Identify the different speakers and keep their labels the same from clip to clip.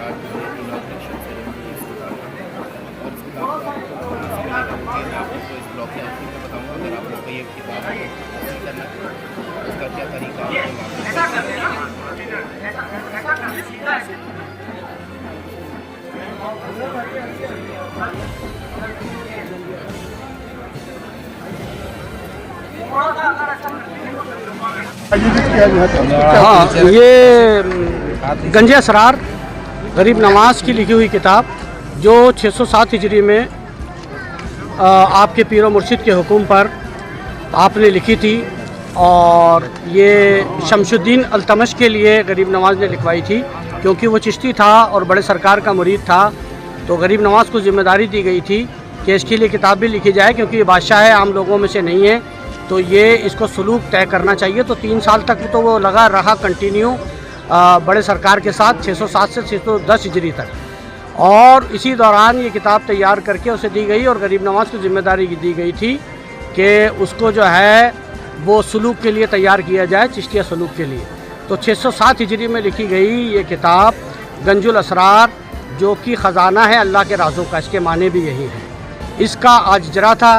Speaker 1: आज inauguration ceremony इस किताब का, और इस किताब का मैं आपको इस ब्लॉग के आखिर में बताऊँगा। अगर आप लोग को ये किताब हासिल करना है उसका क्या तरीका
Speaker 2: हाँ, ये गंज असरार गरीब नवाज की लिखी हुई किताब जो 607 हिजरी में आपके पीर मुर्शिद के हुक्म पर आपने लिखी थी, और ये शमशुद्दीन अल्तमश के लिए गरीब नवाज ने लिखवाई थी, क्योंकि वो चिश्ती था और बड़े सरकार का मुरीद था। तो गरीब नवाज को जिम्मेदारी दी गई थी कि इसके लिए किताब भी लिखी जाए, क्योंकि ये बादशाह है, आम लोगों में से नहीं है, तो ये इसको सलूक तय करना चाहिए। तो 3 साल तक तो वो लगा रहा कंटिन्यू बड़े सरकार के साथ 607 से 610 हिजरी तक, और इसी दौरान ये किताब तैयार करके उसे दी गई और गरीब नवाज को जिम्मेदारी दी गई थी कि उसको जो है वो सलूक के लिए तैयार किया जाए, चिश्तिया सलूक के लिए। तो 607 हिजरी में लिखी गई ये किताब गंजुल असरार, जो कि ख़जाना है अल्लाह के राज़ों का, इसके माने भी यही हैं। इसका आज इजरा था,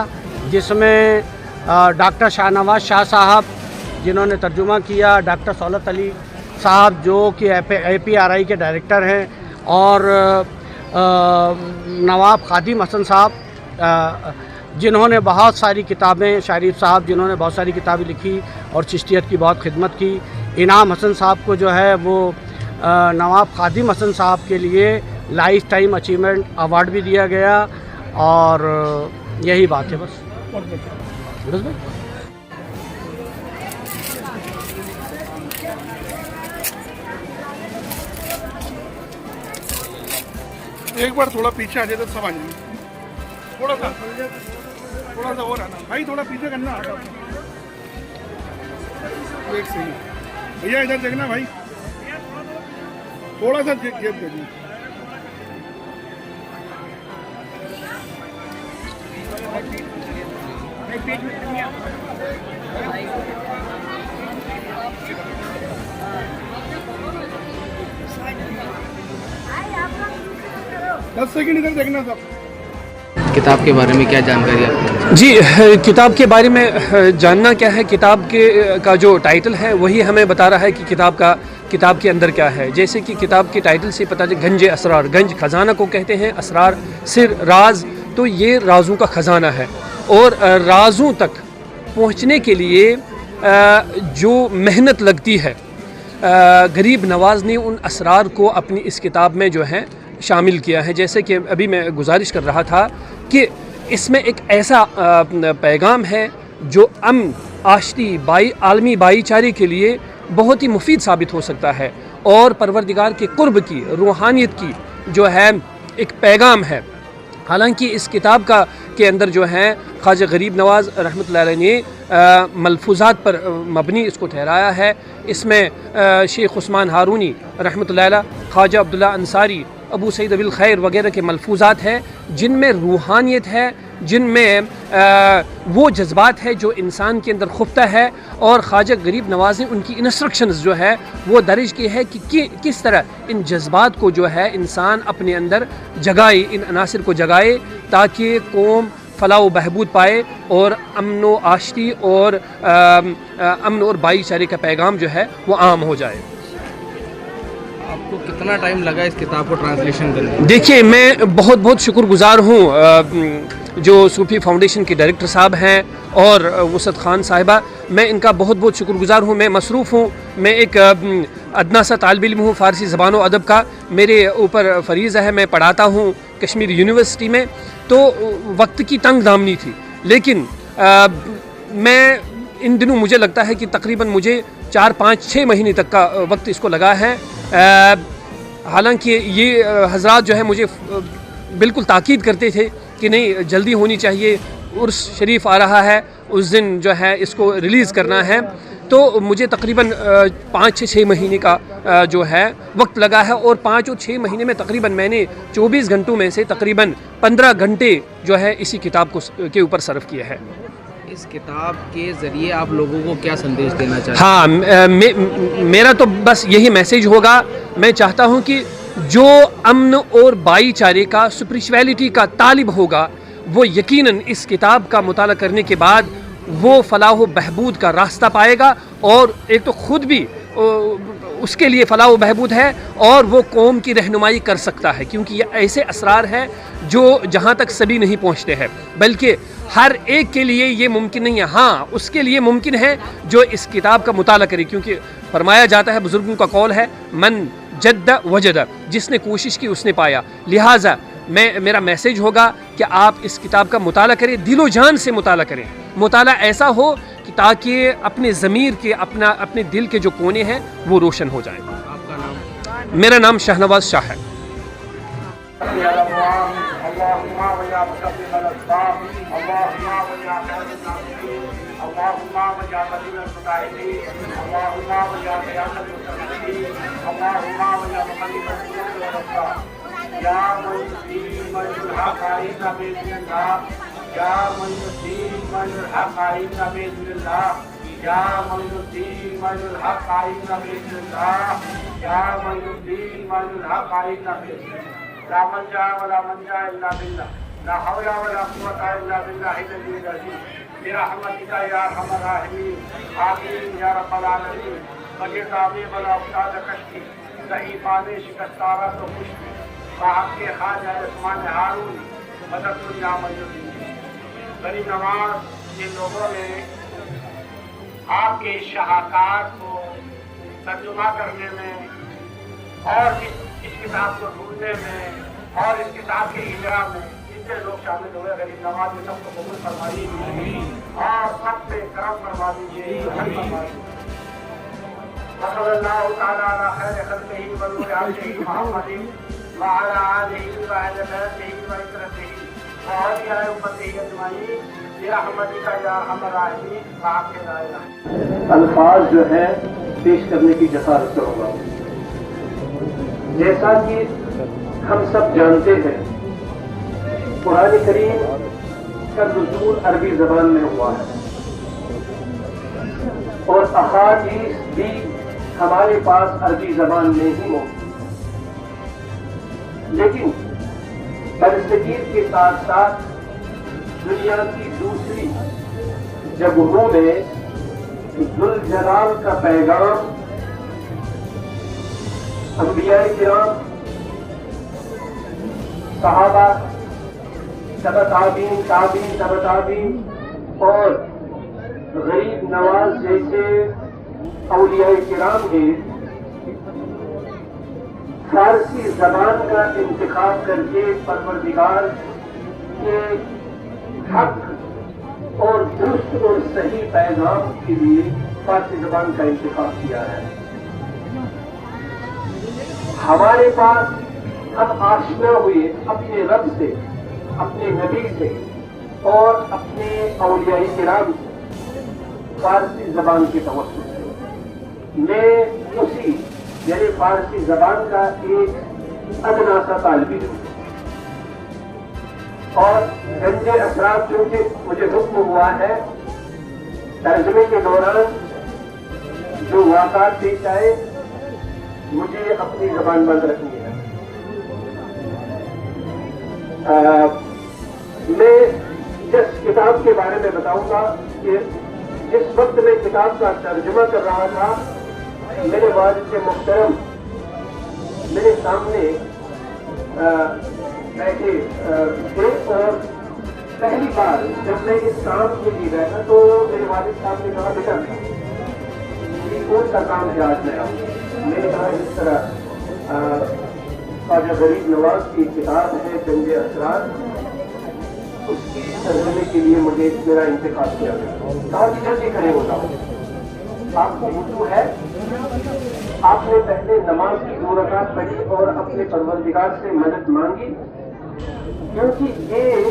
Speaker 2: जिसमें डॉक्टर शाहनवाज शाह साहब जिन्होंने तर्जुमा किया, डॉक्टर सौलत अली साहब जो कि APRI के डायरेक्टर हैं, और नवाब खादिम हसन साहब जिन्होंने बहुत सारी किताबें, शारीफ साहब जिन्होंने बहुत सारी किताबें लिखी और चिश्तियत की बहुत खिदमत की। इनाम हसन साहब को जो है वो नवाब खादिम हसन साहब के लिए लाइफ टाइम अचीवमेंट अवार्ड भी दिया गया, और यही बात है बस भाई।
Speaker 3: एक बार थोड़ा पीछे आ जाए तो सब आ जाएंगे। थोड़ा सा और आना भाई, थोड़ा पीछे करना। एक सही भैया, इधर देखना भाई, थोड़ा सा गैप दे दीजिए। दस सेकंड इधर देखना सब।
Speaker 1: किताब के बारे में क्या जानकारी आपको?
Speaker 4: जी, किताब के बारे में जानना क्या है, किताब का जो टाइटल है वही हमें बता रहा है कि किताब के अंदर क्या है। जैसे कि किताब के टाइटल से पता चले, गंज असरार, गंज खजाना को कहते हैं, असरार सिर, राज, तो ये राजों का खजाना है। और राजों तक पहुंचने के लिए जो मेहनत लगती है, गरीब नवाज ने उन असरार को अपनी इस किताब में जो है शामिल किया है। जैसे कि अभी मैं गुजारिश कर रहा था कि इसमें एक ऐसा पैगाम है जो अमन, आशती, आलमी भाईचारे के लिए बहुत ही मुफीद साबित हो सकता है, और परवरदिगार के कुर्ब की, रूहानियत की जो है एक पैगाम है। हालांकि इस किताब के अंदर जो है ख्वाजा गरीब नवाज रहमतुल्लाह अलैह ने मलफूज़ात पर मबनी इसको ठहराया है। इसमें शेख उस्मान हारूनी रहमतुल्लाह अलैह, ख्वाजा अब्दुल्ला अंसारी, अबू सईद अबिल खैर वगैरह के मलफूज़ात हैं, जिनमें रूहानियत है, जिनमें वो जज्बात है जो इंसान के अंदर खुफ्ता है। और ख्वाजा गरीब नवाज ने उनकी इंस्ट्रक्शंस जो है वो दर्ज की है कि किस तरह इन जज्बात को जो है इंसान अपने अंदर जगाए, इन अनासिर को जगाए, ताकि कौम फलाह व बहबूद पाए और अमन व आशती और अमन और भाईचारे का पैगाम जो है वो आम हो जाए।
Speaker 1: आपको कितना टाइम लगा इस किताब को ट्रांसलेशन करने में?
Speaker 4: देखिए, मैं बहुत शुक्रगुजार हूँ जो सूफी फाउंडेशन के डायरेक्टर साहब हैं और वसत खान साहिबा, मैं इनका बहुत शुक्रगुजार हूँ। मैं मसरूफ़ हूँ, मैं एक अदना सा तालिब इल्म हूँ फ़ारसी ज़बान व अदब का, मेरे ऊपर फ़रीज़ा है, मैं पढ़ाता हूँ कश्मीर यूनिवर्सिटी में। तो वक्त की तंग दामनी थी, लेकिन मैं इन दिनों मुझे लगता है कि तकरीबन मुझे 4, 5, 6 महीने तक का वक्त इसको लगा है। हालांकि ये हज़रात जो है मुझे बिल्कुल ताकीद करते थे कि नहीं, जल्दी होनी चाहिए, उर्स शरीफ आ रहा है, उस दिन जो है इसको रिलीज़ करना है। तो मुझे तकरीबन 5 से 6 महीने का जो है वक्त लगा है, और 5 और 6 महीने में तकरीबन मैंने 24 घंटों में से तकरीबन 15 घंटे जो है इसी किताब के ऊपर सर्फ किया है।
Speaker 1: इस किताब के ज़रिए आप लोगों को क्या संदेश देना चाहते हैं?
Speaker 4: हाँ, मेरा तो बस यही मैसेज होगा। मैं चाहता हूँ कि जो अमन और भाईचारे का, स्पिरिचुअलिटी का तालिब होगा, वो यकीनन इस किताब का मुताला करने के बाद वो फलाह व बहबूद का रास्ता पाएगा, और एक तो ख़ुद भी उसके लिए फलाह व बहबूद है और वो कौम की रहनुमाई कर सकता है, क्योंकि ये ऐसे असरार हैं जो जहाँ तक सभी नहीं पहुँचते हैं, बल्कि हर एक के लिए ये मुमकिन नहीं है। हाँ, उसके लिए मुमकिन है जो इस किताब का मुताला करे, क्योंकि फरमाया जाता है, बुज़ुर्गों का कौल है, मन जद्द वजद, जिसने कोशिश की उसने पाया। लिहाजा मेरा मैसेज होगा कि आप इस किताब का मुताला करें, दिलो जान से मुताला करें, मुताला ऐसा हो कि ताकि अपने ज़मीर के, अपने दिल के जो कोने हैं वो रोशन हो जाएं।
Speaker 1: आपका नाम?
Speaker 4: मेरा नाम शाहनवाज शाह है।
Speaker 5: لا ملجا ولا منجا الا بالله لا حول ولا قوة الا بالله العلي العظيم برحمتك يا ارحم الراحمين آمين یا رب العالمین بغیر تعبیر بلا افتاد کشتی ضعیفان شکستارہ تو کشتی صاحب کے خواجہ عثمان ہارون مدد دنیا مجدین غریب نواز کے لوگوں نے آپ کے شہاکار کو ترجمہ کرنے میں اور اس کتاب کو ڈھونڈنے میں اور اس کتاب کے اجرا میں جتنے لوگ شامل ہوئے غریب نواز میں سب کو قبول فرمائیے اور سب پہ کرم فرما دیجیے صلی اللہ تعالی علی خیر خلقہ ونور عرشہ محمد وعلی آلہ وأہل بیتہ وعترتہ وعلیہ امتہ اجمعین برحمتک یا ارحم الراحمین وآخر دعوانا۔
Speaker 6: الفاظ جو ہے پیش کرنے کی جسارت کروں گا۔ جیسا کہ ہم سب جانتے ہیں، قرآن کریم کا نزول عربی زبان میں ہوا ہے اور احادیث بھی ہمارے پاس عربی زبان میں ہی موجود، لیکن برصغیر کے ساتھ ساتھ دنیا کی دوسری جگہوں میں ذوالجلال کا پیغام انبیاء کرام، صحابہ، تبع تابعین، تابعین تبع تابعین اور غریب نواز جیسے اولیاء کرام نے فارسی زبان کا انتخاب کر کے پروردگار کے حق اور درست اور صحیح پیغام کے لیے فارسی زبان کا انتخاب کیا ہے۔ ہمارے پاس ہم آشنا ہوئے اپنے رب سے، اپنے نبی سے اور اپنے اولیاء کرام سے فارسی زبان کے توسط سے۔ میں اسی یعنی فارسی زبان کا ایک ادنا سا طالب علم ہوں، اور گنج اسرار چونکہ مجھے حکم ہوا ہے ترجمے کے دوران جو واقعات پیش آئے مجھے اپنی زبان بند رکھنی ہے۔ میں جس کتاب کے بارے میں بتاؤں گا کہ جس وقت میں کتاب کا ترجمہ کر رہا تھا، میرے والد محترم میرے سامنے بیٹھے تھے، اور پہلی بار جب میں اس کام کے لیے بیٹھا تو میرے والد صاحب نے کہا بیٹا یہ کون سا کام ہے آج میں آؤں؟ میں نے کہا اس طرح خواجہ غریب نواز کی کتاب ہے گنج اسرار، اس کی ترجمے کے لیے مجھے میرا انتخاب کیا گیا۔ کہا کہ جلدی کھڑے ہو جاؤ، آپ کو وضو ہے؟ آپ نے پہلے نماز کی 2 رکعت پڑھی اور اپنے پروردگار سے مدد مانگی، کیونکہ یہ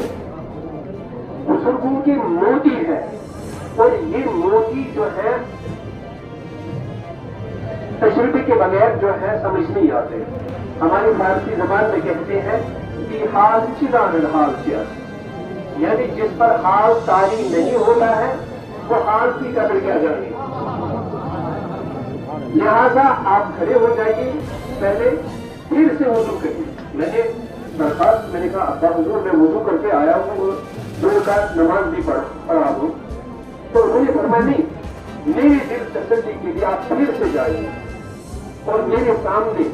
Speaker 6: بزرگوں کی موتی ہے، اور یہ موتی جو ہے تجربے کے بغیر جو ہے سمجھ نہیں آتے۔ ہماری فارسی زبان میں کہتے ہیں کہ حال چدان الحال چیز، یعنی جس پر حال طاری نہیں ہوتا ہے وہ حال کی قدر کیا جاتی ہے۔ لہذا آپ کھڑے ہو جائیے پہلے پھر سے وضو کریے. میں نے درخواست میں نے کہا ابا حضور میں وضو کر کے آیا ہوں اور 2 رکعت نماز بھی پڑھا ہوں. تو انہوں نے فرمایا نہیں, میری دل تسلی کے لیے آپ پھر سے جائیے اور میرے سامنے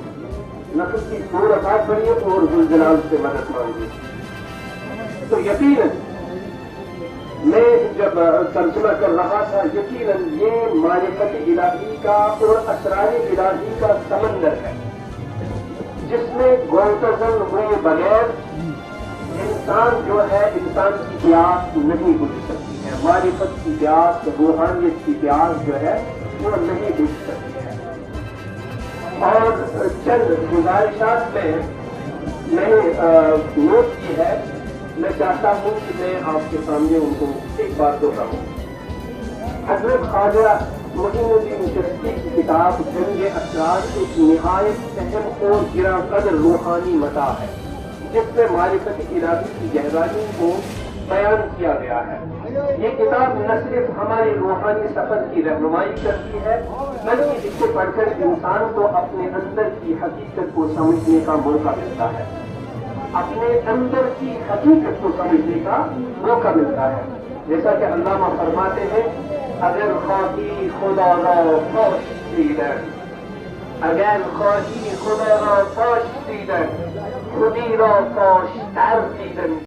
Speaker 6: نفل کی 2 رکعت پڑھیے اور ذوالجلال سے مدد مانگیے. تو یقیناً میں جب ترجمہ کر رہا تھا, یقیناً یہ معرفت الہی کا اور اسرار الہی کا سمندر ہے جس میں غوطہ ہوئے بغیر انسان جو ہے انسان کی پیاس نہیں بجھ سکتی ہے. معرفت کی پیاس, روحانیت کی پیاس جو ہے وہ نہیں بجھ سکتی ہے. اور چند گزارشات میں نے نوٹ کی ہے, میں چاہتا ہوں کہ میں آپ کے سامنے ان کو ایک بات دہراؤں. حضرت خواجہ معین الدین چشتی کی کتاب جنگ اسرار ایک نہایت اہم اور گراں قدر روحانی متاع ہے جس میں معرفت الہی کی گہرائی کو بیان کیا گیا ہے. یہ کتاب نہ صرف ہمارے روحانی سفر کی رہنمائی کرتی ہے بلکہ اس سے پڑھ کر انسان کو اپنے اندر کی حقیقت کو سمجھنے کا موقع ملتا ہے, اپنے اندر کی حقیقت کو سمجھنے کا موقع ملتا ہے. جیسا کہ علامہ فرماتے ہیں, اگر خواہی خدا را فاش دیدن, اگر خواهی خدا را فاش دیدن, خودی را فاش تر دیدن.